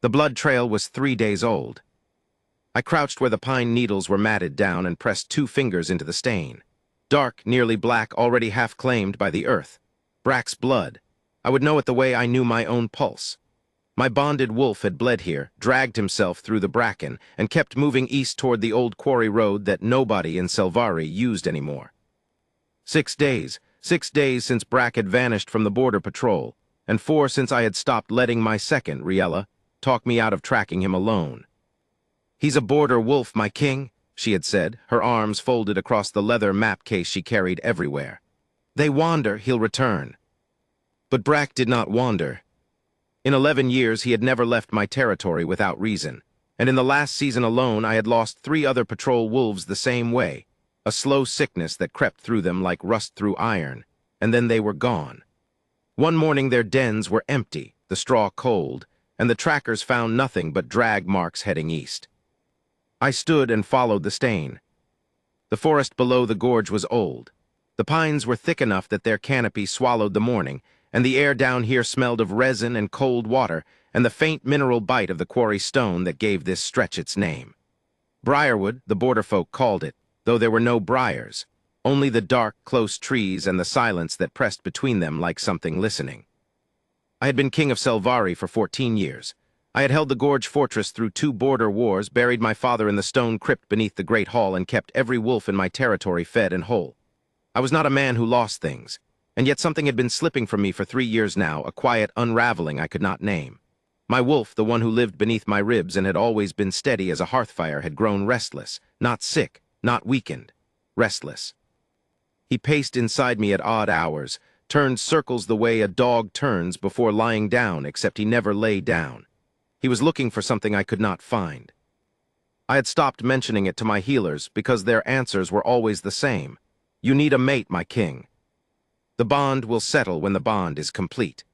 The blood trail was 3 days old. I crouched where the pine needles were matted down and pressed 2 fingers into the stain. Dark, nearly black, already half claimed by the earth. Brack's blood. I would know it the way I knew my own pulse. My bonded wolf had bled here, dragged himself through the bracken, and kept moving east toward the old quarry road that nobody in Selvari used anymore. 6 days. 6 days since Brack had vanished from the border patrol, and 4 since I had stopped letting my second, Riella, talk me out of tracking him alone. "He's a border wolf, my king," she had said, her arms folded across the leather map case she carried everywhere. "They wander, he'll return." But Brack did not wander. In 11 years, he had never left my territory without reason, and in the last season alone, I had lost 3 other patrol wolves the same way, a slow sickness that crept through them like rust through iron, and then they were gone. One morning, their dens were empty, the straw cold, and the trackers found nothing but drag marks heading east. I stood and followed the stain. The forest below the gorge was old. The pines were thick enough that their canopy swallowed the morning, and the air down here smelled of resin and cold water and the faint mineral bite of the quarry stone that gave this stretch its name. Briarwood, the border folk called it, though there were no briars, only the dark, close trees and the silence that pressed between them like something listening. I had been king of Selvari for 14 years. I had held the Gorge Fortress through 2 border wars, buried my father in the stone crypt beneath the Great Hall, and kept every wolf in my territory fed and whole. I was not a man who lost things, and yet something had been slipping from me for 3 years now, a quiet unraveling I could not name. My wolf, the one who lived beneath my ribs and had always been steady as a hearthfire, had grown restless, not sick, not weakened, restless. He paced inside me at odd hours, turned circles the way a dog turns before lying down, except he never lay down. He was looking for something I could not find. I had stopped mentioning it to my healers because their answers were always the same. "You need a mate, my king. The bond will settle when the bond is complete."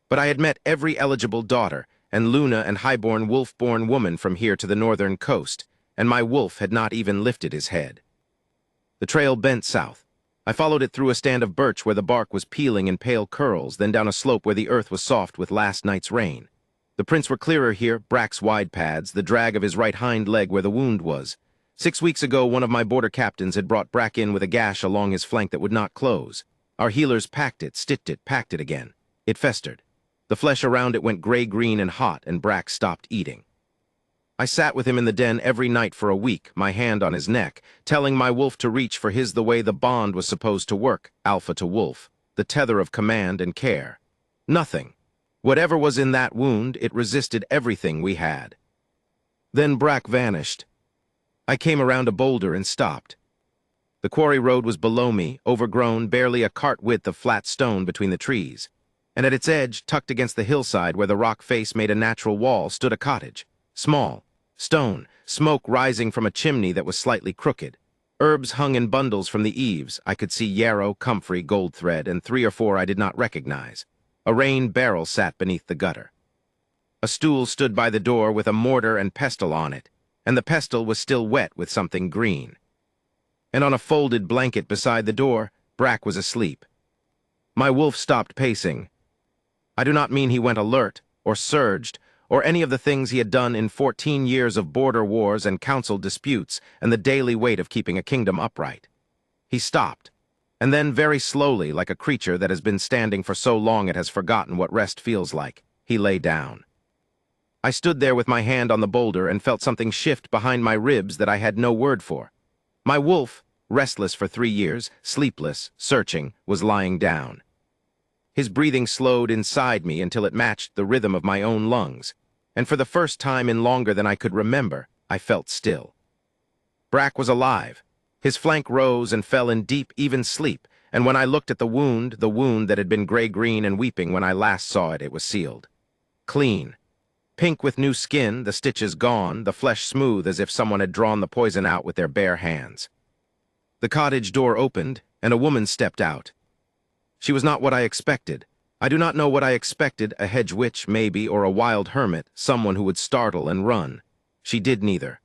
But I had met every eligible daughter, and Luna and highborn wolf-born woman from here to the northern coast, and my wolf had not even lifted his head. The trail bent south. I followed it through a stand of birch where the bark was peeling in pale curls, then down a slope where the earth was soft with last night's rain. The prints were clearer here, Brack's wide pads, the drag of his right hind leg where the wound was. 6 weeks ago, one of my border captains had brought Brack in with a gash along his flank that would not close. Our healers packed it, stitched it, packed it again. It festered. The flesh around it went gray-green and hot, and Brack stopped eating. I sat with him in the den every night for a week, my hand on his neck, telling my wolf to reach for his the way the bond was supposed to work, alpha to wolf, the tether of command and care. Nothing. Whatever was in that wound, it resisted everything we had. Then Brack vanished. I came around a boulder and stopped. The quarry road was below me, overgrown, barely a cart width of flat stone between the trees. And at its edge, tucked against the hillside where the rock face made a natural wall, stood a cottage. Small, stone, smoke rising from a chimney that was slightly crooked. Herbs hung in bundles from the eaves. I could see yarrow, comfrey, goldthread, and 3 or 4 I did not recognize. A rain barrel sat beneath the gutter. A stool stood by the door with a mortar and pestle on it, and the pestle was still wet with something green. And on a folded blanket beside the door, Brack was asleep. My wolf stopped pacing. I do not mean he went alert, or surged, or any of the things he had done in 14 years of border wars and council disputes and the daily weight of keeping a kingdom upright. He stopped, and then very slowly, like a creature that has been standing for so long it has forgotten what rest feels like, he lay down. I stood there with my hand on the boulder and felt something shift behind my ribs that I had no word for. My wolf, restless for 3 years, sleepless, searching, was lying down. His breathing slowed inside me until it matched the rhythm of my own lungs, and for the first time in longer than I could remember, I felt still. Brack was alive. His flank rose and fell in deep, even sleep, and when I looked at the wound that had been gray-green and weeping when I last saw it, it was sealed. Clean. Pink with new skin, the stitches gone, the flesh smooth as if someone had drawn the poison out with their bare hands. The cottage door opened, and a woman stepped out. She was not what I expected. I do not know what I expected, a hedge witch, maybe, or a wild hermit, someone who would startle and run. She did neither.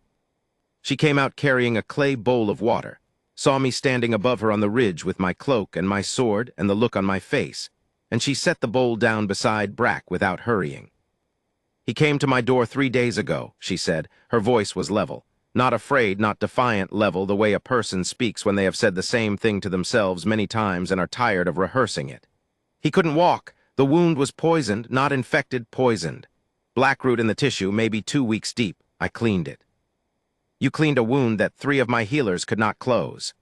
She came out carrying a clay bowl of water, saw me standing above her on the ridge with my cloak and my sword and the look on my face, and she set the bowl down beside Brack without hurrying. He came to my door 3 days ago, she said. Her voice was level. Not afraid, not defiant level, the way a person speaks when they have said the same thing to themselves many times and are tired of rehearsing it. He couldn't walk. The wound was poisoned, not infected, poisoned. Blackroot in the tissue, maybe 2 weeks deep. I cleaned it. You cleaned a wound that 3 of my healers could not close.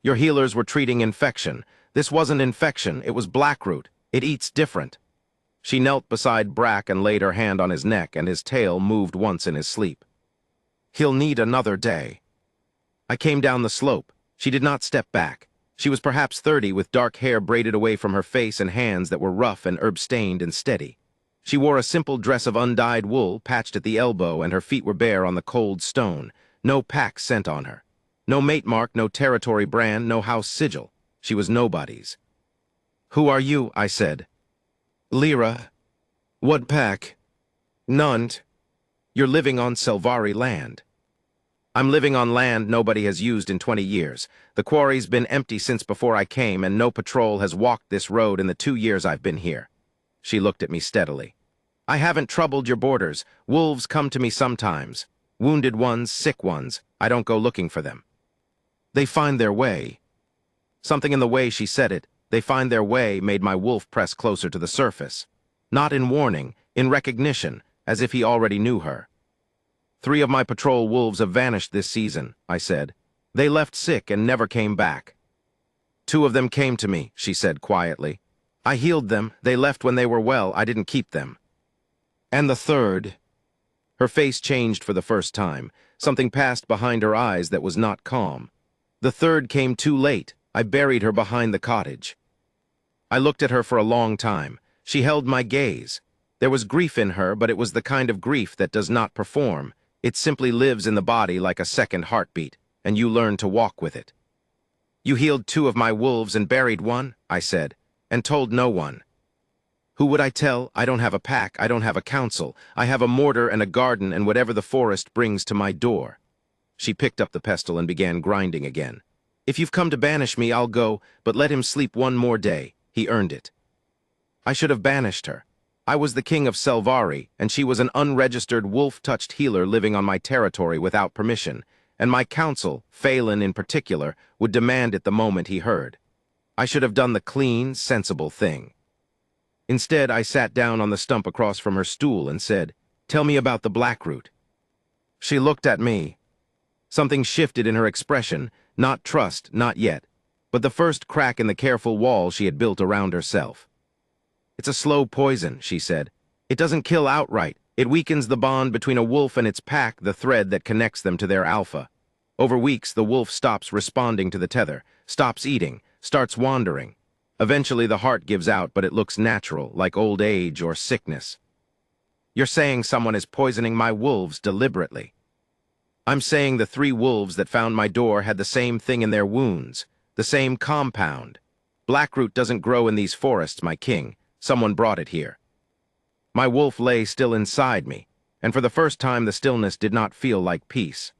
Your healers were treating infection. This wasn't infection, it was Blackroot. It eats different. She knelt beside Brack and laid her hand on his neck, and his tail moved once in his sleep. He'll need another day. I came down the slope. She did not step back. She was perhaps 30, with dark hair braided away from her face and hands that were rough and herb-stained and steady. She wore a simple dress of undyed wool, patched at the elbow, and her feet were bare on the cold stone. No pack scent on her. No mate mark, no territory brand, no house sigil. She was nobody's. "Who are you?" I said. "Lyra." "What pack?" "None. You're living on Selvari land." "I'm living on land nobody has used in 20 years. The quarry's been empty since before I came, and no patrol has walked this road in the 2 years I've been here." She looked at me steadily. "I haven't troubled your borders. Wolves come to me sometimes. Wounded ones, sick ones. I don't go looking for them. They find their way." Something in the way she said it, "they find their way," made my wolf press closer to the surface. Not in warning, in recognition, as if he already knew her. "3 of my patrol wolves have vanished this season," I said. "They left sick and never came back." "2 of them came to me," she said quietly. "I healed them. They left when they were well. I didn't keep them." "And the 3rd?" Her face changed for the first time. Something passed behind her eyes that was not calm. "The 3rd came too late. I buried her behind the cottage." I looked at her for a long time. She held my gaze. There was grief in her, but it was the kind of grief that does not perform. It simply lives in the body like a second heartbeat, and you learn to walk with it. "You healed 2 of my wolves and buried one," I said, "and told no one." "Who would I tell? I don't have a pack. I don't have a council. I have a mortar and a garden and whatever the forest brings to my door." She picked up the pestle and began grinding again. "If you've come to banish me, I'll go, but let him sleep 1 more day. He earned it." I should have banished her. I was the king of Selvari, and she was an unregistered wolf-touched healer living on my territory without permission, and my council, Phelan in particular, would demand it the moment he heard. I should have done the clean, sensible thing. Instead, I sat down on the stump across from her stool and said, "Tell me about the Blackroot." She looked at me. Something shifted in her expression, not trust, not yet, but the first crack in the careful wall she had built around herself. "It's a slow poison," she said. "It doesn't kill outright. It weakens the bond between a wolf and its pack, the thread that connects them to their alpha. Over weeks, the wolf stops responding to the tether, stops eating, starts wandering. Eventually, the heart gives out, but it looks natural, like old age or sickness." "You're saying someone is poisoning my wolves deliberately." "I'm saying the 3 wolves that found my door had the same thing in their wounds, the same compound. Blackroot doesn't grow in these forests, my king. Someone brought it here." My wolf lay still inside me, and for the first time the stillness did not feel like peace.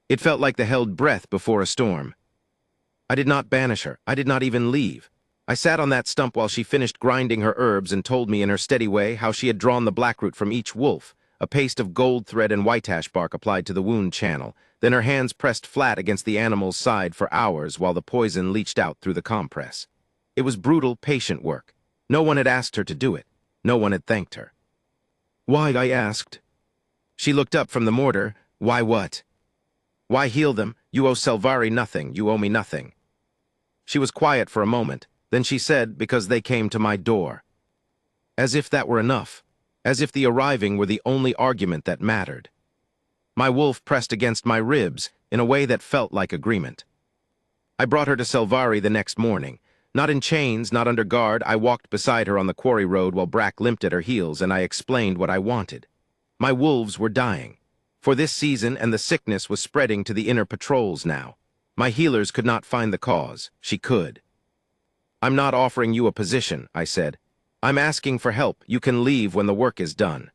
It felt like the held breath before a storm. I did not banish her. I did not even leave. I sat on that stump while she finished grinding her herbs and told me in her steady way how she had drawn the Blackroot from each wolf, a paste of gold thread and whiteash bark applied to the wound channel. Then her hands pressed flat against the animal's side for hours while the poison leached out through the compress. It was brutal, patient work. No one had asked her to do it. No one had thanked her. "Why?" I asked. She looked up from the mortar. "Why what?" "Why heal them? You owe Selvari nothing. You owe me nothing." She was quiet for a moment. Then she said, "Because they came to my door." As if that were enough. As if the arriving were the only argument that mattered. My wolf pressed against my ribs in a way that felt like agreement. I brought her to Selvari the next morning. Not in chains, not under guard, I walked beside her on the quarry road while Brack limped at her heels, and I explained what I wanted. My wolves were dying. For this season, and the sickness was spreading to the inner patrols now. My healers could not find the cause. She could. "I'm not offering you a position," I said. "I'm asking for help. You can leave when the work is done."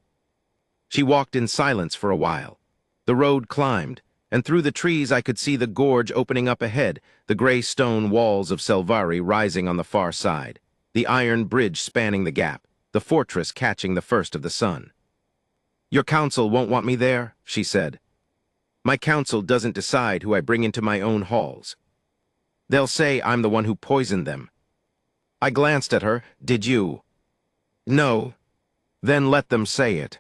She walked in silence for a while. The road climbed, and through the trees I could see the gorge opening up ahead, the gray stone walls of Selvari rising on the far side, the iron bridge spanning the gap, the fortress catching the first of the sun. Your council won't want me there, she said. My council doesn't decide who I bring into my own halls. They'll say I'm the one who poisoned them. I glanced at her. Did you? No. Then let them say it.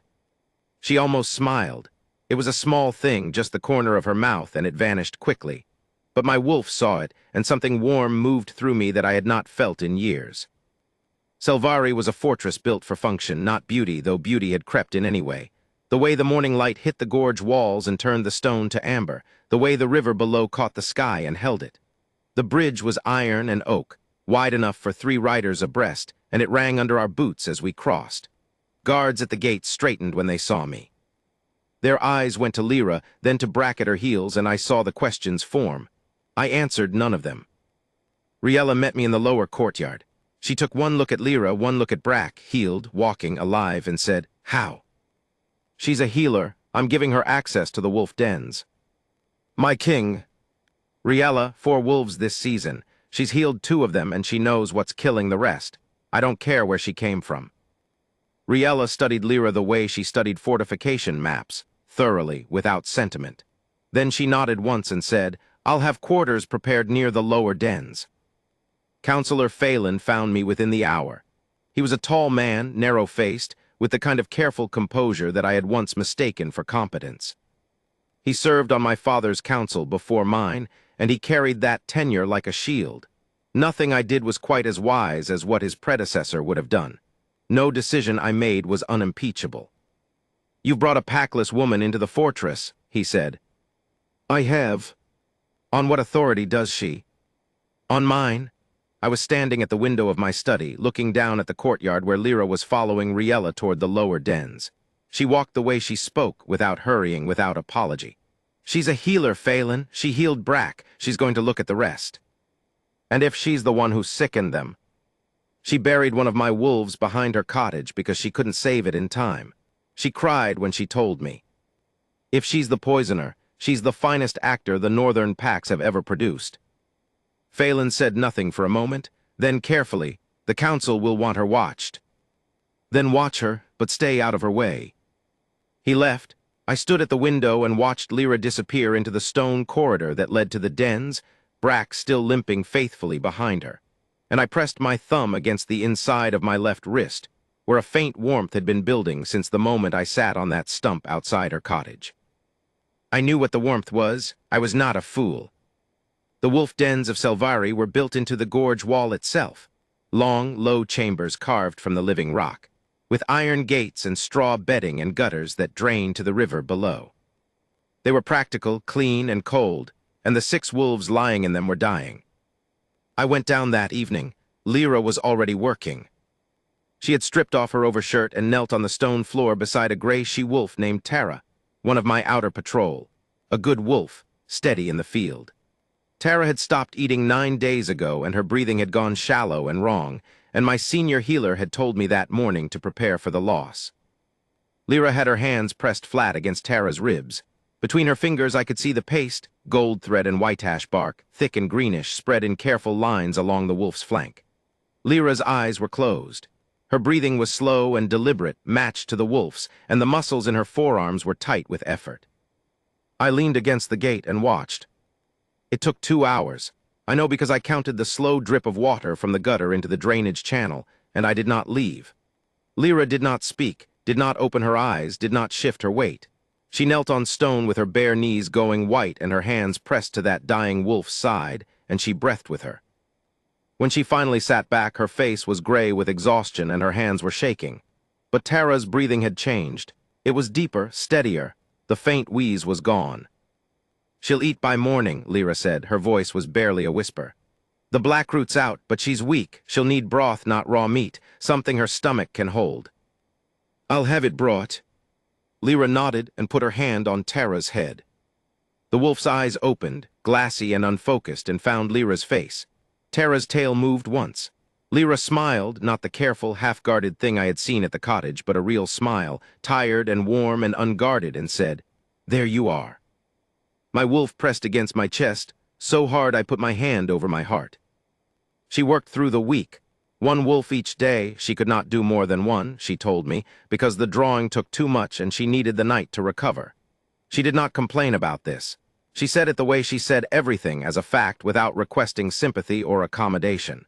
She almost smiled. It was a small thing, just the corner of her mouth, and it vanished quickly. But my wolf saw it, and something warm moved through me that I had not felt in years. Selvari was a fortress built for function, not beauty, though beauty had crept in anyway. The way the morning light hit the gorge walls and turned the stone to amber, the way the river below caught the sky and held it. The bridge was iron and oak, wide enough for 3 riders abreast, and it rang under our boots as we crossed. Guards at the gate straightened when they saw me. Their eyes went to Lyra, then to Brack at her heels, and I saw the questions form. I answered none of them. Riella met me in the lower courtyard. She took one look at Lyra, one look at Brack, healed, walking, alive, and said, "How?" "She's a healer. I'm giving her access to the wolf dens." "My king." "Riella, 4 wolves this season. She's healed 2 of them, and she knows what's killing the rest. I don't care where she came from." Riella studied Lyra the way she studied fortification maps, thoroughly, without sentiment. Then she nodded once and said, "I'll have quarters prepared near the lower dens." Counselor Phelan found me within the hour. He was a tall man, narrow-faced, with the kind of careful composure that I had once mistaken for competence. He served on my father's council before mine, and he carried that tenure like a shield. Nothing I did was quite as wise as what his predecessor would have done. No decision I made was unimpeachable. "You've brought a Packless woman into the fortress," he said. "I have." "On what authority does she?" "On mine." I was standing at the window of my study, looking down at the courtyard where Lyra was following Riella toward the lower dens. She walked the way she spoke, without hurrying, without apology. "She's a healer, Phelan. She healed Brack. She's going to look at the rest." "And if she's the one who sickened them?" "She buried one of my wolves behind her cottage because she couldn't save it in time. She cried when she told me. If she's the poisoner, she's the finest actor the northern packs have ever produced." Phelan said nothing for a moment, then carefully, "The council will want her watched." "Then watch her, but stay out of her way." He left. I stood at the window and watched Lyra disappear into the stone corridor that led to the dens, Brack still limping faithfully behind her. And I pressed my thumb against the inside of my left wrist, where a faint warmth had been building since the moment I sat on that stump outside her cottage. I knew what the warmth was. I was not a fool. The wolf dens of Selvari were built into the gorge wall itself, long, low chambers carved from the living rock, with iron gates and straw bedding and gutters that drained to the river below. They were practical, clean, and cold, and the 6 wolves lying in them were dying. I went down that evening. Lyra was already working. She had stripped off her overshirt and knelt on the stone floor beside a gray she-wolf named Tara, one of my outer patrol, a good wolf, steady in the field. Tara had stopped eating 9 days ago, and her breathing had gone shallow and wrong, and my senior healer had told me that morning to prepare for the loss. Lyra had her hands pressed flat against Tara's ribs. Between her fingers I could see the paste, gold thread and white ash bark, thick and greenish, spread in careful lines along the wolf's flank. Lyra's eyes were closed. Her breathing was slow and deliberate, matched to the wolf's, and the muscles in her forearms were tight with effort. I leaned against the gate and watched. It took 2 hours. I know because I counted the slow drip of water from the gutter into the drainage channel, and I did not leave. Lyra did not speak, did not open her eyes, did not shift her weight. She knelt on stone with her bare knees going white and her hands pressed to that dying wolf's side, and she breathed with her. When she finally sat back, her face was gray with exhaustion and her hands were shaking. But Tara's breathing had changed. It was deeper, steadier. The faint wheeze was gone. "She'll eat by morning," Lyra said. Her voice was barely a whisper. "The blackroot's out, but she's weak. She'll need broth, not raw meat, something her stomach can hold." "I'll have it brought." Lyra nodded and put her hand on Tara's head. The wolf's eyes opened, glassy and unfocused, and found Lyra's face. Tara's tail moved once. Lyra smiled, not the careful, half-guarded thing I had seen at the cottage, but a real smile, tired and warm and unguarded, and said, "There you are." My wolf pressed against my chest, so hard I put my hand over my heart. She worked through the week. One wolf each day, she could not do more than one, she told me, because the drawing took too much and she needed the night to recover. She did not complain about this. She said it the way she said everything as a fact without requesting sympathy or accommodation.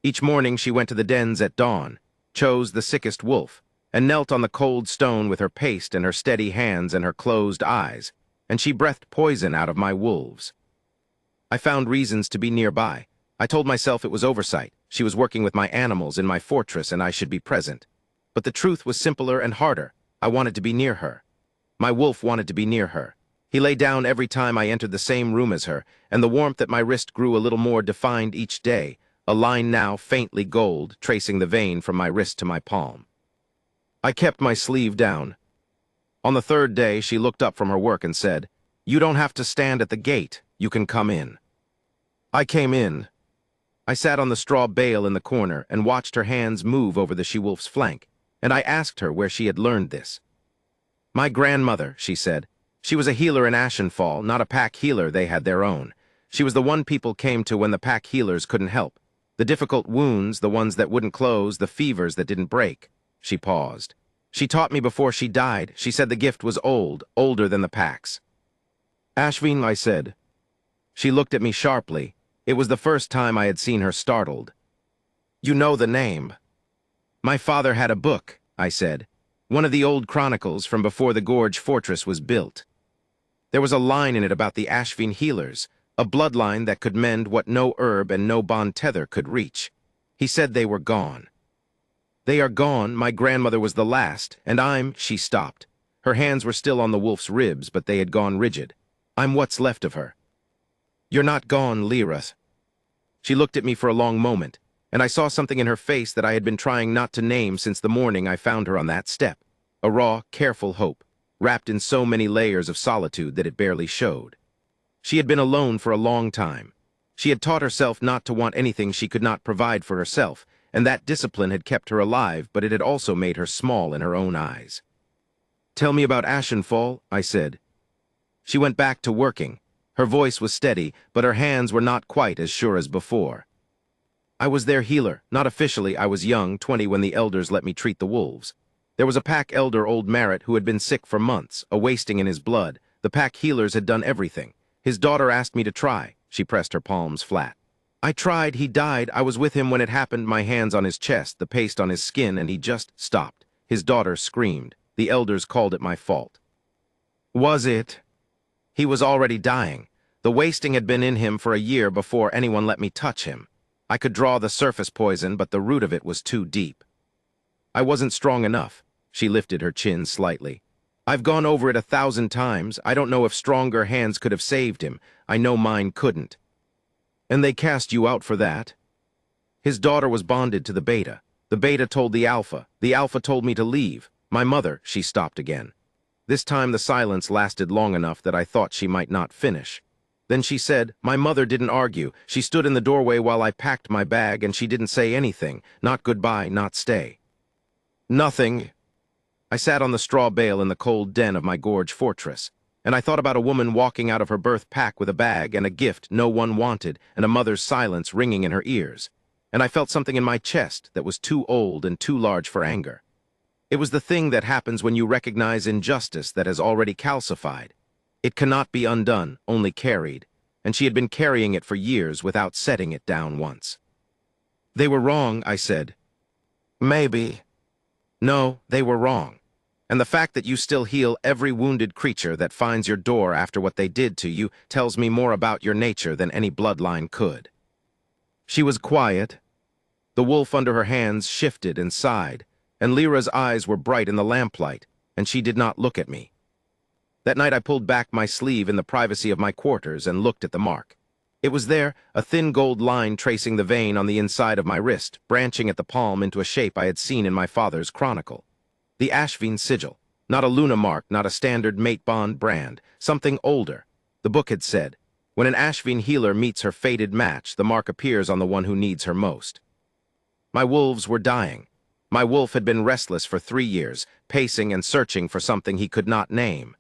Each morning she went to the dens at dawn, chose the sickest wolf, and knelt on the cold stone with her paste and her steady hands and her closed eyes, and she breathed poison out of my wolves. I found reasons to be nearby. I told myself it was oversight. She was working with my animals in my fortress and I should be present. But the truth was simpler and harder. I wanted to be near her. My wolf wanted to be near her. He lay down every time I entered the same room as her, and the warmth at my wrist grew a little more defined each day, a line now faintly gold, tracing the vein from my wrist to my palm. I kept my sleeve down. On the third day, she looked up from her work and said, "You don't have to stand at the gate. You can come in." I came in. I sat on the straw bale in the corner and watched her hands move over the she-wolf's flank, and I asked her where she had learned this. "My grandmother," she said. "She was a healer in Ashenfall, not a pack healer, they had their own. She was the one people came to when the pack healers couldn't help. The difficult wounds, the ones that wouldn't close, the fevers that didn't break." She paused. "She taught me before she died. She said the gift was old, older than the packs." "Ashvin," I said. She looked at me sharply. It was the first time I had seen her startled. "You know the name." "My father had a book," I said. "One of the old chronicles from before the Gorge Fortress was built. There was a line in it about the Ashvin healers, a bloodline that could mend what no herb and no bond tether could reach. He said they were gone." "They are gone. My grandmother was the last, and She stopped. Her hands were still on the wolf's ribs, but they had gone rigid. "I'm what's left of her." "You're not gone, Lirath." She looked at me for a long moment, and I saw something in her face that I had been trying not to name since the morning I found her on that step. A raw, careful hope, wrapped in so many layers of solitude that it barely showed. She had been alone for a long time. She had taught herself not to want anything she could not provide for herself, and that discipline had kept her alive, but it had also made her small in her own eyes. "Tell me about Ashenfall," I said. She went back to working. Her voice was steady, but her hands were not quite as sure as before. "I was their healer. Not officially. I was young, 20, when the elders let me treat the wolves. There was a pack elder, old Merritt, who had been sick for months, a wasting in his blood. The pack healers had done everything. His daughter asked me to try." She pressed her palms flat. "I tried. He died. I was with him when it happened, my hands on his chest, the paste on his skin, and he just stopped. His daughter screamed. The elders called it my fault." "Was it?" "He was already dying. The wasting had been in him for a year before anyone let me touch him. I could draw the surface poison, but the root of it was too deep. I wasn't strong enough." She lifted her chin slightly. "I've gone over it 1,000 times. I don't know if stronger hands could have saved him. I know mine couldn't." "And they cast you out for that?" "His daughter was bonded to the beta. The beta told the alpha. The alpha told me to leave. My mother," she stopped again. This time the silence lasted long enough that I thought she might not finish. Then she said, "My mother didn't argue. She stood in the doorway while I packed my bag, and she didn't say anything. Not goodbye, not stay." "Nothing." I sat on the straw bale in the cold den of my gorge fortress, and I thought about a woman walking out of her birth pack with a bag and a gift no one wanted, and a mother's silence ringing in her ears. And I felt something in my chest that was too old and too large for anger. It was the thing that happens when you recognize injustice that has already calcified. It cannot be undone, only carried, and she had been carrying it for years without setting it down once. "They were wrong," I said. "Maybe." "No, they were wrong. And the fact that you still heal every wounded creature that finds your door after what they did to you tells me more about your nature than any bloodline could." She was quiet. The wolf under her hands shifted and sighed, and Lyra's eyes were bright in the lamplight, and she did not look at me. That night I pulled back my sleeve in the privacy of my quarters and looked at the mark. It was there, a thin gold line tracing the vein on the inside of my wrist, branching at the palm into a shape I had seen in my father's chronicle. The Ashvin sigil, not a Luna mark, not a standard mate bond brand, something older. The book had said, when an Ashvin healer meets her fated match, the mark appears on the one who needs her most. My wolves were dying. My wolf had been restless for 3 years, pacing and searching for something he could not name.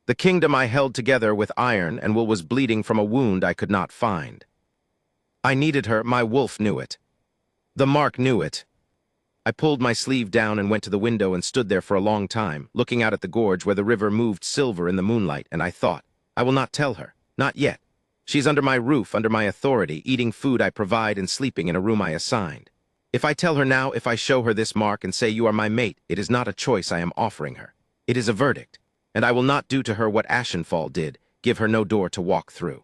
The kingdom I held together with iron and was bleeding from a wound I could not find. I needed her, my wolf knew it. The mark knew it. I pulled my sleeve down and went to the window and stood there for a long time, looking out at the gorge where the river moved silver in the moonlight, and I thought, I will not tell her. Not yet. She's under my roof, under my authority, eating food I provide and sleeping in a room I assigned. If I tell her now, if I show her this mark and say you are my mate, it is not a choice I am offering her. It is a verdict, and I will not do to her what Ashenfall did, give her no door to walk through.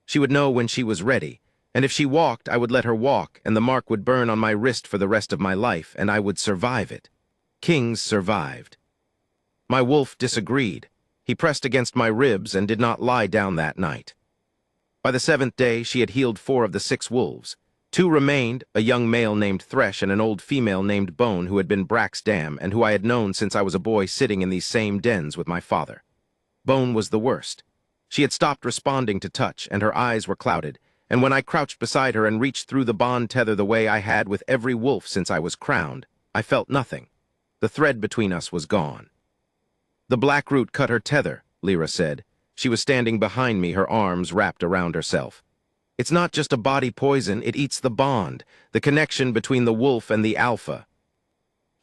She would know when she was ready, and if she walked, I would let her walk, and the mark would burn on my wrist for the rest of my life, and I would survive it. Kings survived. My wolf disagreed. He pressed against my ribs and did not lie down that night. By the 7th day, she had healed 4 of the 6 wolves. 2 remained, a young male named Thresh and an old female named Bone who had been Brack's dam and who I had known since I was a boy sitting in these same dens with my father. Bone was the worst. She had stopped responding to touch, and her eyes were clouded, and when I crouched beside her and reached through the bond tether the way I had with every wolf since I was crowned, I felt nothing. The thread between us was gone. The blackroot cut her tether, Lyra said. She was standing behind me, her arms wrapped around herself. It's not just a body poison, it eats the bond, the connection between the wolf and the alpha.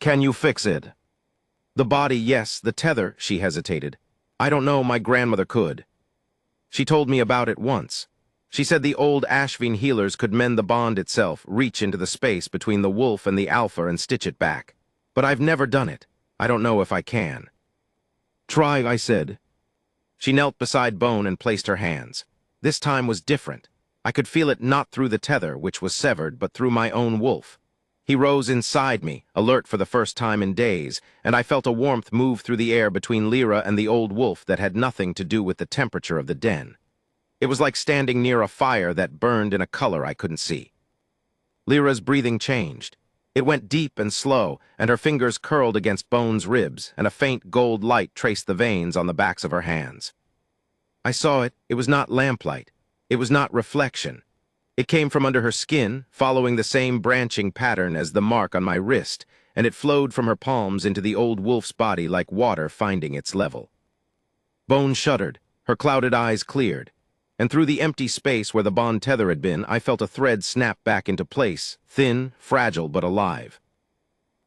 Can you fix it? The body, yes, the tether, she hesitated. I don't know, my grandmother could. She told me about it once. She said the old Ashveen healers could mend the bond itself, reach into the space between the wolf and the alpha and stitch it back. But I've never done it. I don't know if I can. Try, I said. She knelt beside Bone and placed her hands. This time was different. I could feel it not through the tether, which was severed, but through my own wolf. He rose inside me, alert for the first time in days, and I felt a warmth move through the air between Lyra and the old wolf that had nothing to do with the temperature of the den. It was like standing near a fire that burned in a color I couldn't see. Lyra's breathing changed. It went deep and slow, and her fingers curled against Bone's ribs, and a faint gold light traced the veins on the backs of her hands. I saw it. It was not lamplight. It was not reflection. It came from under her skin, following the same branching pattern as the mark on my wrist, and it flowed from her palms into the old wolf's body like water finding its level. Bone shuddered. Her clouded eyes cleared. And through the empty space where the bond tether had been, I felt a thread snap back into place, thin, fragile, but alive.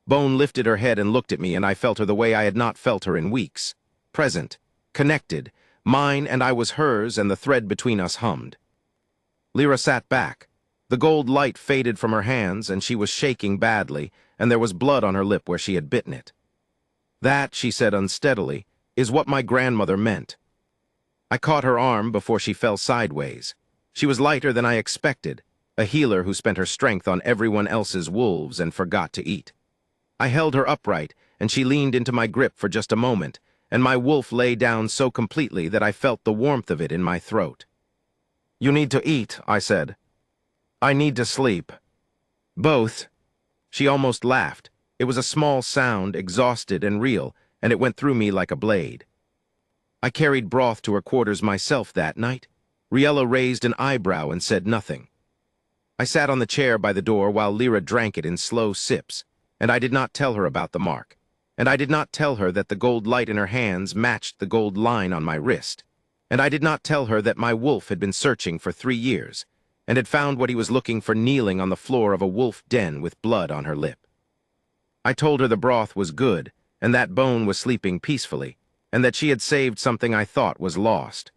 Bone lifted her head and looked at me, and I felt her the way I had not felt her in weeks. Present, connected, mine and I was hers, and the thread between us hummed. Lyra sat back. The gold light faded from her hands, and she was shaking badly, and there was blood on her lip where she had bitten it. That, she said unsteadily, is what my grandmother meant. I caught her arm before she fell sideways. She was lighter than I expected, a healer who spent her strength on everyone else's wolves and forgot to eat. I held her upright, and she leaned into my grip for just a moment, and my wolf lay down so completely that I felt the warmth of it in my throat. You need to eat, I said. I need to sleep. Both. She almost laughed. It was a small sound, exhausted and real, and it went through me like a blade. I carried broth to her quarters myself that night. Riella raised an eyebrow and said nothing. I sat on the chair by the door while Lyra drank it in slow sips, and I did not tell her about the mark, and I did not tell her that the gold light in her hands matched the gold line on my wrist, and I did not tell her that my wolf had been searching for 3 years, and had found what he was looking for kneeling on the floor of a wolf den with blood on her lip. I told her the broth was good, and that Bone was sleeping peacefully, and that she had saved something I thought was lost.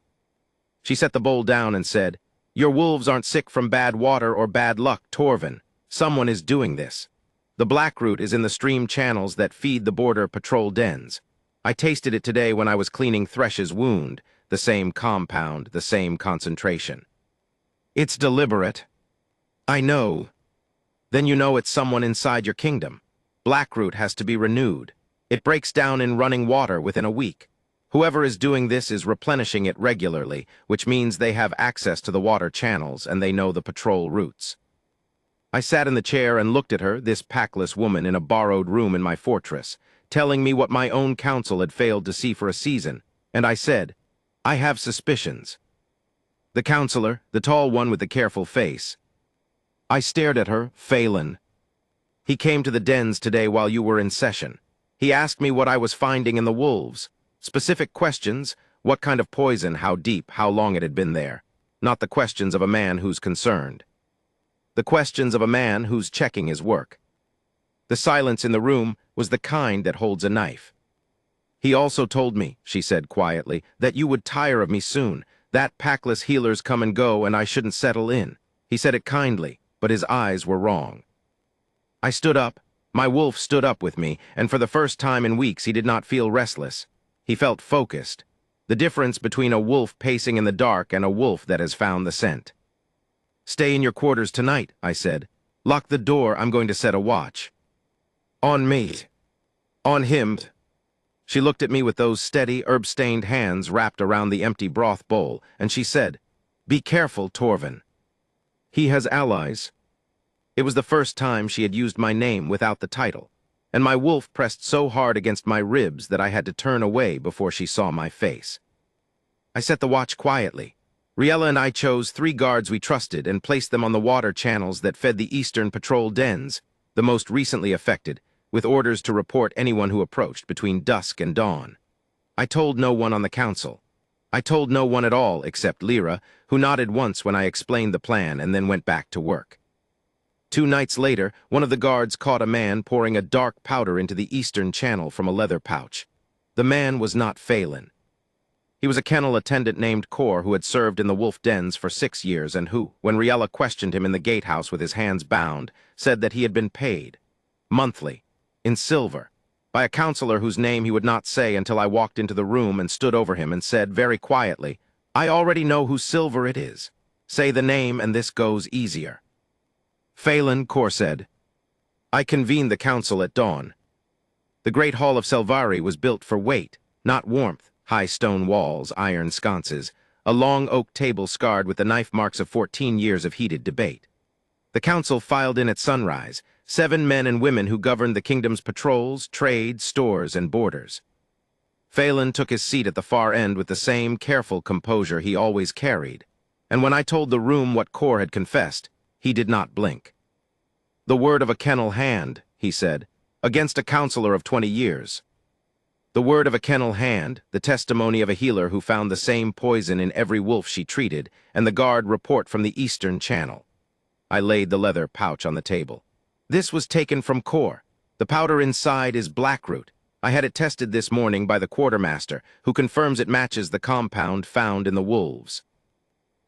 She set the bowl down and said, Your wolves aren't sick from bad water or bad luck, Torvin. Someone is doing this. The blackroot is in the stream channels that feed the border patrol dens. I tasted it today when I was cleaning Thresh's wound, the same compound, the same concentration. It's deliberate. I know. Then you know it's someone inside your kingdom. Blackroot has to be renewed. It breaks down in running water within a week. Whoever is doing this is replenishing it regularly, which means they have access to the water channels and they know the patrol routes. I sat in the chair and looked at her, this Packless woman in a borrowed room in my fortress, telling me what my own council had failed to see for a season, and I said, I have suspicions. The counselor, the tall one with the careful face. I stared at her, Phelan. He came to the dens today while you were in session. He asked me what I was finding in the wolves. Specific questions, what kind of poison, how deep, how long it had been there. Not the questions of a man who's concerned. the questions of a man who's checking his work. The silence in the room was the kind that holds a knife. "He also told me," she said quietly, "that you would tire of me soon, that Packless healers come and go and I shouldn't settle in." He said it kindly, but his eyes were wrong. I stood up. My wolf stood up with me, and for the first time in weeks he did not feel restless. He felt focused. The difference between a wolf pacing in the dark and a wolf that has found the scent. "Stay in your quarters tonight," I said. "Lock the door, I'm going to set a watch." "On me." "On him." She looked at me with those steady, herb-stained hands wrapped around the empty broth bowl, and she said, "Be careful, Torvin. He has allies." It was the first time she had used my name without the title, and my wolf pressed so hard against my ribs that I had to turn away before she saw my face. I set the watch quietly. Riella and I chose 3 guards we trusted and placed them on the water channels that fed the eastern patrol dens, the most recently affected, with orders to report anyone who approached between dusk and dawn. I told no one on the council. I told no one at all except Lyra, who nodded once when I explained the plan and then went back to work. 2 nights later, one of the guards caught a man pouring a dark powder into the eastern channel from a leather pouch. The man was not Phelan. He was a kennel attendant named Cor who had served in the wolf dens for 6 years and who, when Riella questioned him in the gatehouse with his hands bound, said that he had been paid, monthly, in silver, by a counselor whose name he would not say until I walked into the room and stood over him and said very quietly, "I already know whose silver it is. Say the name and this goes easier." "Phelan," Cor said. I convened the council at dawn. The great hall of Selvari was built for weight, not warmth, high stone walls, iron sconces, a long oak table scarred with the knife marks of 14 years of heated debate. The council filed in at sunrise, 7 men and women who governed the kingdom's patrols, trade, stores, and borders. Phelan took his seat at the far end with the same careful composure he always carried, and when I told the room what Cor had confessed, he did not blink. "The word of a kennel hand," he said, "against a counselor of 20 years. The word of a kennel hand, the testimony of a healer who found the same poison in every wolf she treated, and the guard report from the eastern channel." I laid the leather pouch on the table. "This was taken from Cor. The powder inside is blackroot. I had it tested this morning by the quartermaster, who confirms it matches the compound found in the wolves."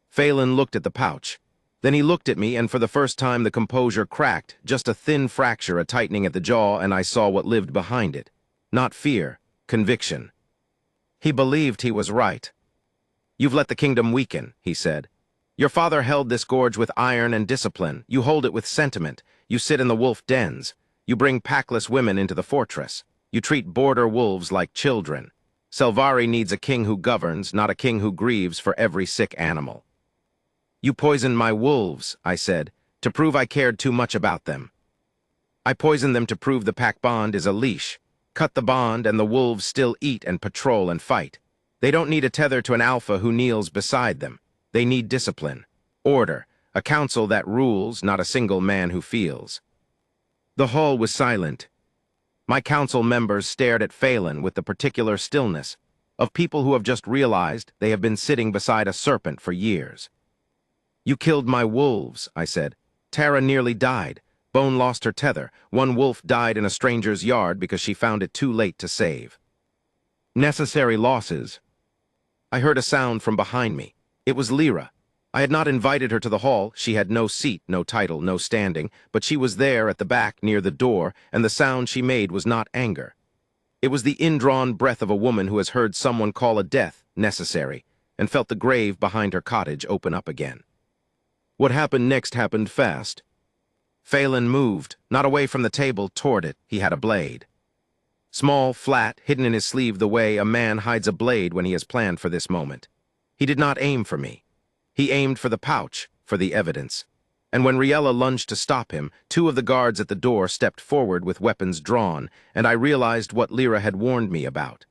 Phelan looked at the pouch. Then he looked at me, and for the first time the composure cracked, just a thin fracture, a tightening at the jaw, and I saw what lived behind it. Not fear, conviction. He believed he was right. "You've let the kingdom weaken," he said. "Your father held this gorge with iron and discipline. You hold it with sentiment. You sit in the wolf dens. You bring Packless women into the fortress. You treat border wolves like children. Selvari needs a king who governs, not a king who grieves for every sick animal." "You poisoned my wolves," I said, "to prove I cared too much about them." "I poisoned them to prove the pack bond is a leash. Cut the bond and the wolves still eat and patrol and fight. They don't need a tether to an alpha who kneels beside them. They need discipline, order, a council that rules, not a single man who feels." The hall was silent. My council members stared at Phelan with the particular stillness of people who have just realized they have been sitting beside a serpent for years. "You killed my wolves," I said. "Tara nearly died. Bone lost her tether. One wolf died in a stranger's yard because she found it too late to save. Necessary losses." I heard a sound from behind me. It was Lyra. I had not invited her to the hall. She had no seat, no title, no standing, but she was there at the back near the door, and the sound she made was not anger. It was the indrawn breath of a woman who has heard someone call a death necessary, and felt the grave behind her cottage open up again. What happened next happened fast. Phelan moved, not away from the table, toward it. He had a blade. Small, flat, hidden in his sleeve the way a man hides a blade when he has planned for this moment. He did not aim for me. He aimed for the pouch, for the evidence. And when Riella lunged to stop him, 2 of the guards at the door stepped forward with weapons drawn, and I realized what Lyra had warned me about.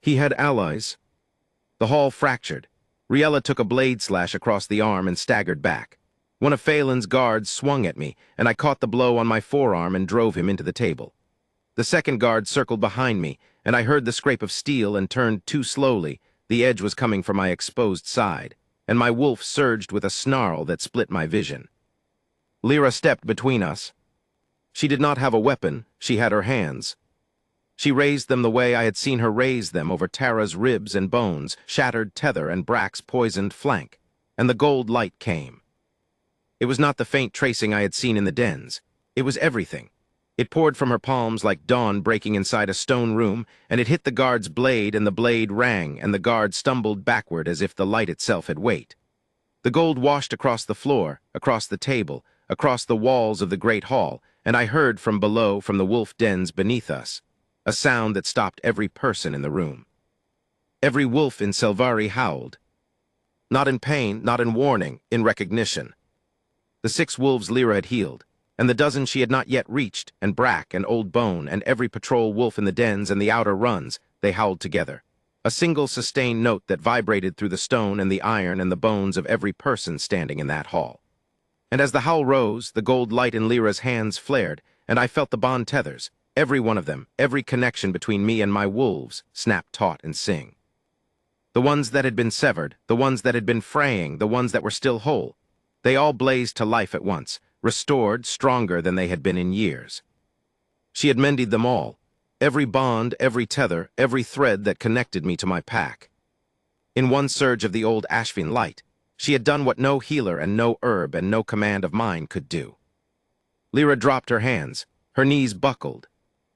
He had allies. The hall fractured. Riella took a blade slash across the arm and staggered back. One of Phelan's guards swung at me, and I caught the blow on my forearm and drove him into the table. The second guard circled behind me, and I heard the scrape of steel and turned too slowly. The edge was coming from my exposed side, and my wolf surged with a snarl that split my vision. Lyra stepped between us. She did not have a weapon, she had her hands. She raised them the way I had seen her raise them over Tara's ribs and bones, shattered tether and Brack's poisoned flank, and the gold light came. It was not the faint tracing I had seen in the dens. It was everything. It poured from her palms like dawn breaking inside a stone room, and it hit the guard's blade, and the blade rang, and the guard stumbled backward as if the light itself had weight. The gold washed across the floor, across the table, across the walls of the great hall, and I heard from below, from the wolf dens beneath us, a sound that stopped every person in the room. Every wolf in Selvari howled. Not in pain, not in warning, in recognition. The 6 wolves Lyra had healed, and the dozen she had not yet reached, and Brack and Old Bone, and every patrol wolf in the dens and the outer runs, they howled together. A single sustained note that vibrated through the stone and the iron and the bones of every person standing in that hall. And as the howl rose, the gold light in Lyra's hands flared, and I felt the bond tethers, every one of them, every connection between me and my wolves, snap taut and sing. The ones that had been severed, the ones that had been fraying, the ones that were still whole, they all blazed to life at once, restored, stronger than they had been in years. She had mended them all, every bond, every tether, every thread that connected me to my pack. In one surge of the old Ashvin light, she had done what no healer and no herb and no command of mine could do. Lyra dropped her hands, her knees buckled.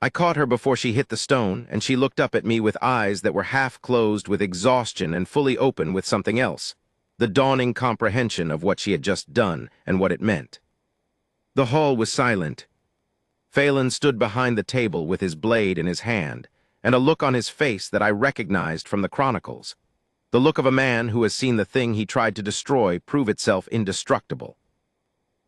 I caught her before she hit the stone, and she looked up at me with eyes that were half closed with exhaustion and fully open with something else, the dawning comprehension of what she had just done and what it meant. The hall was silent. Phelan stood behind the table with his blade in his hand, and a look on his face that I recognized from the chronicles, the look of a man who has seen the thing he tried to destroy prove itself indestructible.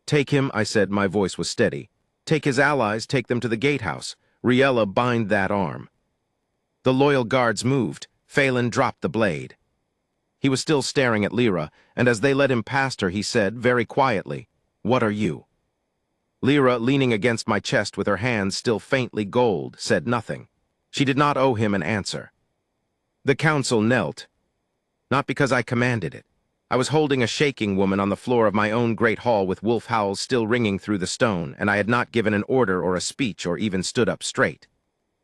"Take him," I said, my voice was steady. "Take his allies, take them to the gatehouse. Riella, bind that arm." The loyal guards moved. Phelan dropped the blade. He was still staring at Lyra, and as they led him past her, he said, very quietly, "What are you?" Lyra, leaning against my chest with her hands still faintly gold, said nothing. She did not owe him an answer. The council knelt. Not because I commanded it. I was holding a shaking woman on the floor of my own great hall with wolf howls still ringing through the stone, and I had not given an order or a speech or even stood up straight.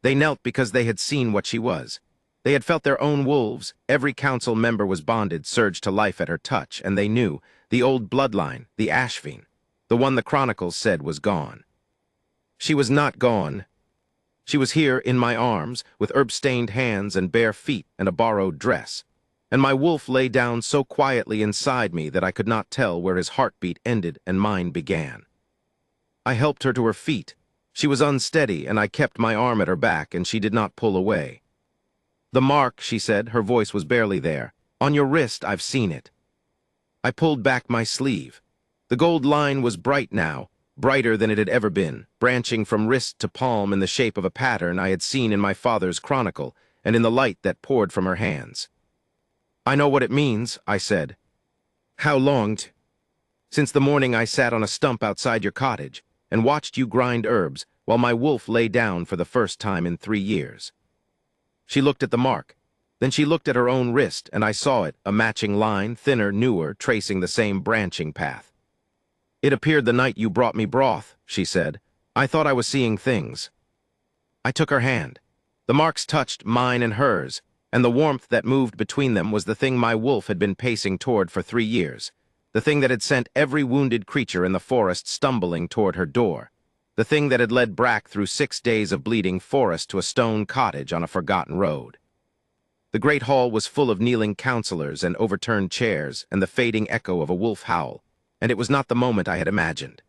They knelt because they had seen what she was. They had felt their own wolves. Every council member was bonded, surged to life at her touch, and they knew the old bloodline, the Ashvin, the one the chronicles said was gone. She was not gone. She was here in my arms, with herb-stained hands and bare feet and a borrowed dress. And my wolf lay down so quietly inside me that I could not tell where his heartbeat ended and mine began. I helped her to her feet. She was unsteady, and I kept my arm at her back, and she did not pull away. "The mark," she said, her voice was barely there. "On your wrist, I've seen it." I pulled back my sleeve. The gold line was bright now, brighter than it had ever been, branching from wrist to palm in the shape of a pattern I had seen in my father's chronicle, and in the light that poured from her hands. "I know what it means," I said. "How long? Since the morning I sat on a stump outside your cottage and watched you grind herbs while my wolf lay down for the first time in 3 years. She looked at the mark. Then she looked at her own wrist, and I saw it, a matching line, thinner, newer, tracing the same branching path. "It appeared the night you brought me broth," she said. "I thought I was seeing things." I took her hand. The marks touched mine and hers, and the warmth that moved between them was the thing my wolf had been pacing toward for 3 years, the thing that had sent every wounded creature in the forest stumbling toward her door, the thing that had led Brack through 6 days of bleeding forest to a stone cottage on a forgotten road. The great hall was full of kneeling counselors and overturned chairs and the fading echo of a wolf howl, and it was not the moment I had imagined.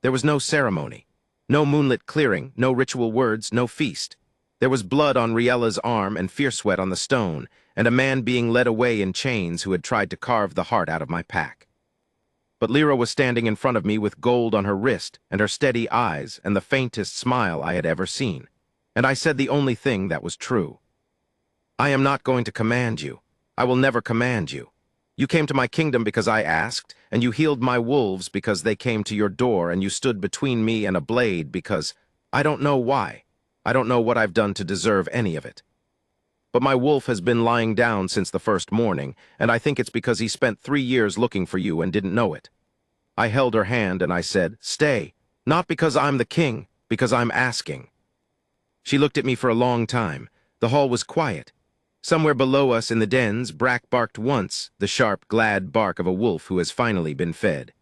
There was no ceremony, no moonlit clearing, no ritual words, no feast. There was blood on Riella's arm and fear sweat on the stone, and a man being led away in chains who had tried to carve the heart out of my pack. But Lyra was standing in front of me with gold on her wrist and her steady eyes and the faintest smile I had ever seen, and I said the only thing that was true. "I am not going to command you. I will never command you. You came to my kingdom because I asked, and you healed my wolves because they came to your door, and you stood between me and a blade because I don't know why. I don't know what I've done to deserve any of it. But my wolf has been lying down since the first morning, and I think it's because he spent 3 years looking for you and didn't know it. I held her hand and I said, "Stay, not because I'm the king, because I'm asking." She looked at me for a long time. The hall was quiet. Somewhere below us in the dens, Brack barked once, the sharp, glad bark of a wolf who has finally been fed.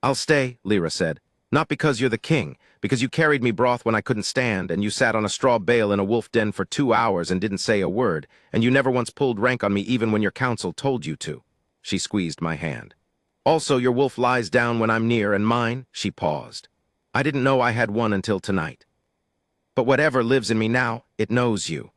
"I'll stay," Lyra said. "Not because you're the king, because you carried me broth when I couldn't stand, and you sat on a straw bale in a wolf den for 2 hours and didn't say a word, and you never once pulled rank on me even when your council told you to." She squeezed my hand. "Also, your wolf lies down when I'm near, and mine," she paused. "I didn't know I had one until tonight. But whatever lives in me now, it knows you."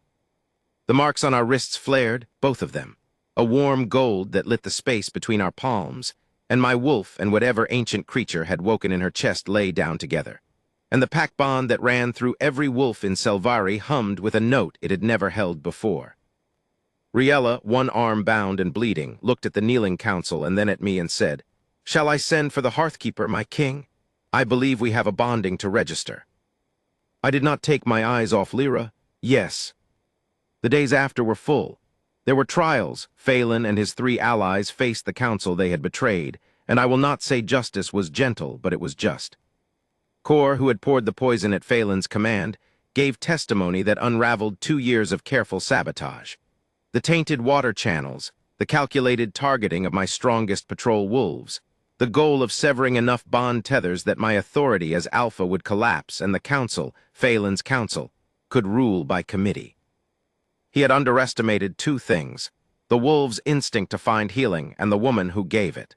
The marks on our wrists flared, both of them, a warm gold that lit the space between our palms, and my wolf and whatever ancient creature had woken in her chest lay down together. And the pack bond that ran through every wolf in Selvari hummed with a note it had never held before. Riella, one arm bound and bleeding, looked at the kneeling council and then at me and said, "Shall I send for the hearthkeeper, my king? I believe we have a bonding to register." I did not take my eyes off Lyra. Yes. The days after were full. There were trials. Phelan and his 3 allies faced the council they had betrayed, and I will not say justice was gentle, but it was just. Kor, who had poured the poison at Phelan's command, gave testimony that unraveled 2 years of careful sabotage. The tainted water channels, the calculated targeting of my strongest patrol wolves, the goal of severing enough bond tethers that my authority as Alpha would collapse and the council, Phelan's council, could rule by committee. He had underestimated 2 things: the wolves' instinct to find healing and the woman who gave it.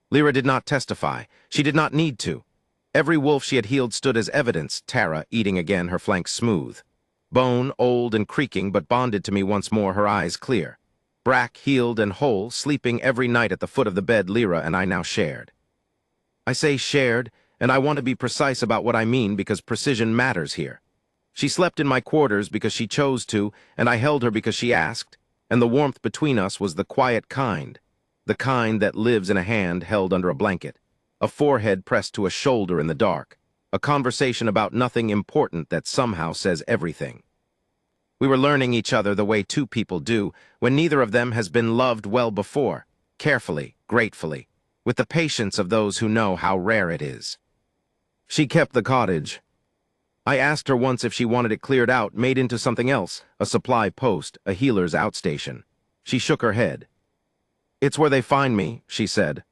Lyra did not testify. She did not need to. Every wolf she had healed stood as evidence, Tara eating again, her flanks smooth. Bone, old and creaking, but bonded to me once more, her eyes clear. Brack, healed and whole, sleeping every night at the foot of the bed Lyra and I now shared. I say shared, and I want to be precise about what I mean because precision matters here. She slept in my quarters because she chose to, and I held her because she asked, and the warmth between us was the quiet kind, the kind that lives in a hand held under a blanket, a forehead pressed to a shoulder in the dark, a conversation about nothing important that somehow says everything. We were learning each other the way 2 people do when neither of them has been loved well before, carefully, gratefully, with the patience of those who know how rare it is. She kept the cottage. I asked her once if she wanted it cleared out, made into something else, a supply post, a healer's outstation. She shook her head. "It's where they find me," she said.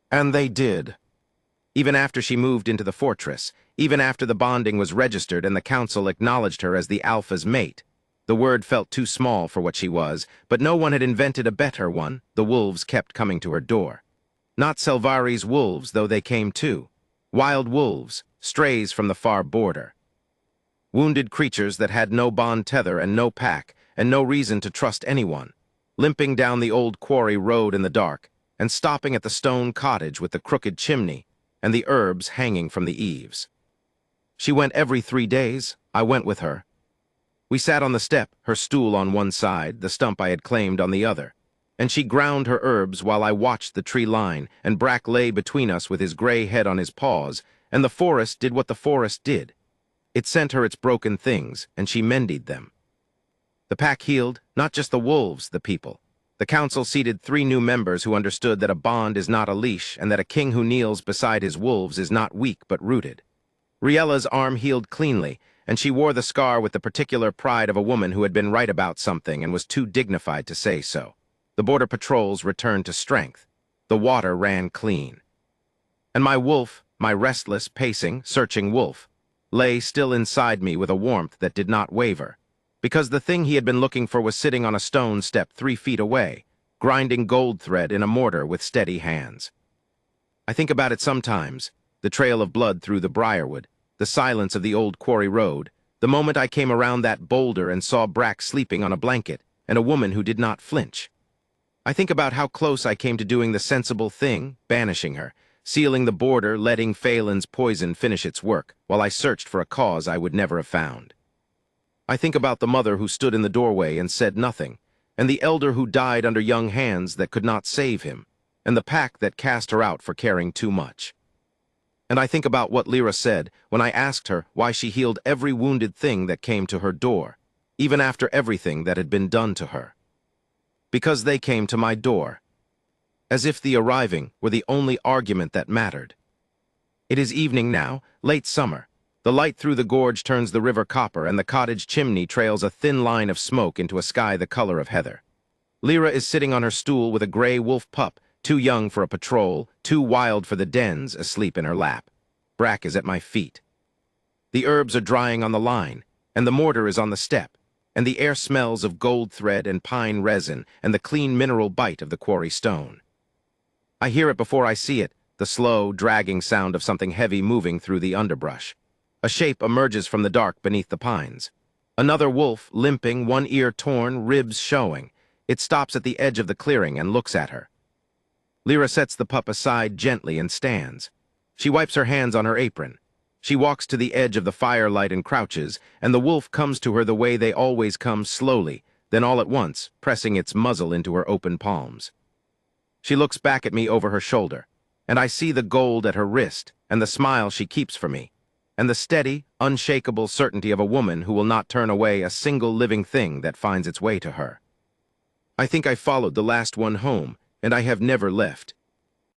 And they did. Even after she moved into the fortress, even after the bonding was registered and the council acknowledged her as the Alpha's mate. The word felt too small for what she was, but no one had invented a better one. The wolves kept coming to her door. Not Selvari's wolves, though they came too. Wild wolves, strays from the far border. Wounded creatures that had no bond tether and no pack, and no reason to trust anyone, limping down the old quarry road in the dark, and stopping at the stone cottage with the crooked chimney and the herbs hanging from the eaves. She went every 3 days. I went with her. We sat on the step, her stool on one side, the stump I had claimed on the other, and she ground her herbs while I watched the tree line, and Brack lay between us with his gray head on his paws, and the forest did what the forest did. It sent her its broken things, and she mended them. The pack healed, not just the wolves, the people. The council seated 3 new members who understood that a bond is not a leash, and that a king who kneels beside his wolves is not weak but rooted. Riella's arm healed cleanly, and she wore the scar with the particular pride of a woman who had been right about something and was too dignified to say so. The border patrols returned to strength. The water ran clean. And my wolf, my restless, pacing, searching wolf, lay still inside me with a warmth that did not waver, because the thing he had been looking for was sitting on a stone step 3 feet away, grinding gold thread in a mortar with steady hands. I think about it sometimes, the trail of blood through the briarwood, the silence of the old quarry road, the moment I came around that boulder and saw Brack sleeping on a blanket, and a woman who did not flinch. I think about how close I came to doing the sensible thing, banishing her, sealing the border, letting Phelan's poison finish its work, while I searched for a cause I would never have found. I think about the mother who stood in the doorway and said nothing, and the elder who died under young hands that could not save him, and the pack that cast her out for caring too much. And I think about what Lyra said when I asked her why she healed every wounded thing that came to her door, even after everything that had been done to her. Because they came to my door. as if the arriving were the only argument that mattered. It is evening now, late summer. The light through the gorge turns the river copper, and the cottage chimney trails a thin line of smoke into a sky the color of heather. Lyra is sitting on her stool with a gray wolf pup, too young for a patrol, too wild for the dens, asleep in her lap. Brack is at my feet. The herbs are drying on the line, and the mortar is on the step, and the air smells of gold thread and pine resin and the clean mineral bite of the quarry stone. I hear it before I see it, the slow, dragging sound of something heavy moving through the underbrush. A shape emerges from the dark beneath the pines. Another wolf, limping, one ear torn, ribs showing. It stops at the edge of the clearing and looks at her. Lyra sets the pup aside gently and stands. She wipes her hands on her apron. She walks to the edge of the firelight and crouches, and the wolf comes to her the way they always come, slowly, then all at once, pressing its muzzle into her open palms. She looks back at me over her shoulder, and I see the gold at her wrist and the smile she keeps for me, and the steady, unshakable certainty of a woman who will not turn away a single living thing that finds its way to her. I think I followed the last one home, and I have never left.